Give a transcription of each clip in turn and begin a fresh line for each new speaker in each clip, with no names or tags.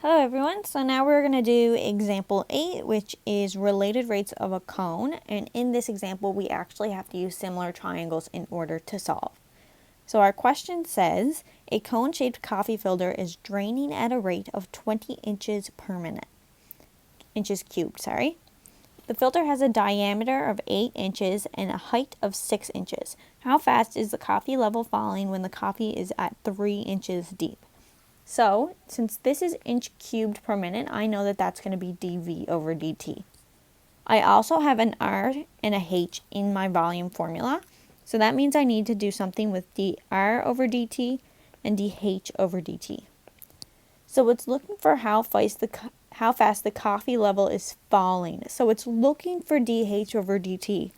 Hello everyone, so now we're going to do example 8, which is related rates of a cone, and in this example we actually have to use similar triangles in order to solve. So our question says, a cone-shaped coffee filter is draining at a rate of 20 inches per minute. Inches cubed, sorry. The filter has a diameter of 8 inches and a height of 6 inches. How fast is the coffee level falling when the coffee is at 3 inches deep? So, since this is inch cubed per minute, I know that that's going to be dV over dt. I also have an R and a H in my volume formula, so that means I need to do something with dR over dt and dH over dt. So it's looking for how fast the coffee level is falling. So it's looking for dH over dt.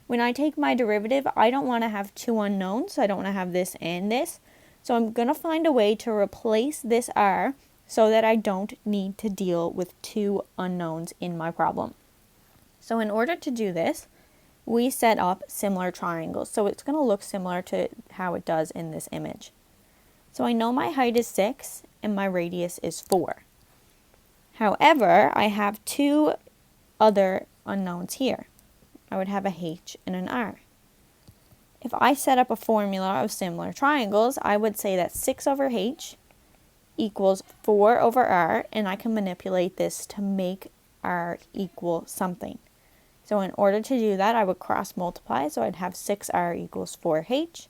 When I take my derivative, I don't want to have two unknowns, so I don't want to have this and this. So I'm going to find a way to replace this R so that I don't need to deal with two unknowns in my problem. So in order to do this, we set up similar triangles. So it's going to look similar to how it does in this image. So I know my height is 6 and my radius is 4. However, I have two other unknowns here. I would have a H and an R. If I set up a formula of similar triangles, I would say that 6 over H equals 4 over R, and I can manipulate this to make R equal something. So in order to do that, I would cross multiply, so I'd have 6R equals 4H.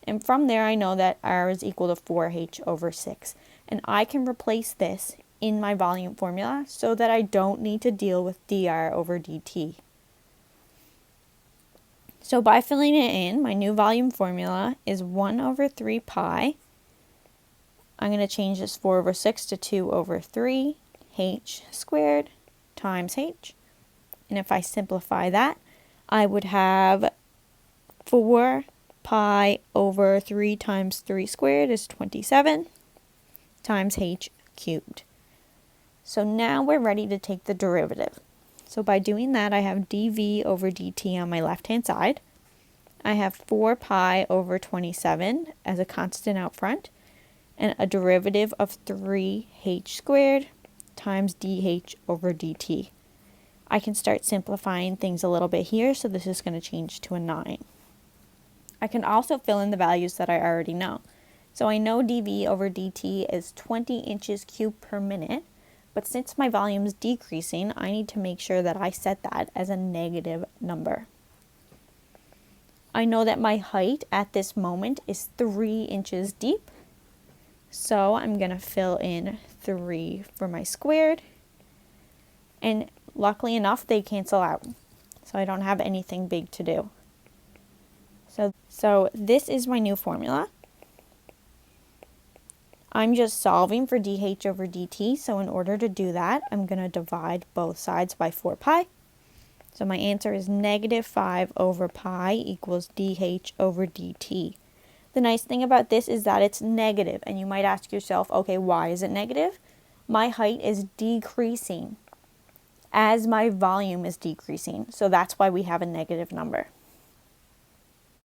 And from there, I know that R is equal to 4H over 6. And I can replace this in my volume formula so that I don't need to deal with dR over dt. So by filling it in, my new volume formula is 1 over 3 pi. I'm going to change this 4 over 6 to 2 over 3 h squared times h. And if I simplify that, I would have 4 pi over 3 times 3 squared is 27 times h cubed. So now we're ready to take the derivative. So by doing that, I have dV over dt on my left-hand side. I have 4 pi over 27 as a constant out front, and a derivative of 3h squared times dH over dt. I can start simplifying things a little bit here, so this is going to change to a 9. I can also fill in the values that I already know. So I know dV over dt is 20 inches cubed per minute, but since my volume is decreasing, I need to make sure that I set that as a negative number. I know that my height at this moment is 3 inches deep, so I'm going to fill in 3 for my squared, and luckily enough they cancel out, so I don't have anything big to do. So this is my new formula. I'm just solving for dH over dt, so in order to do that, I'm going to divide both sides by 4 pi. So my answer is negative 5 over pi equals dH over dt. The nice thing about this is that it's negative, and you might ask yourself, okay, why is it negative? My height is decreasing as my volume is decreasing, so that's why we have a negative number.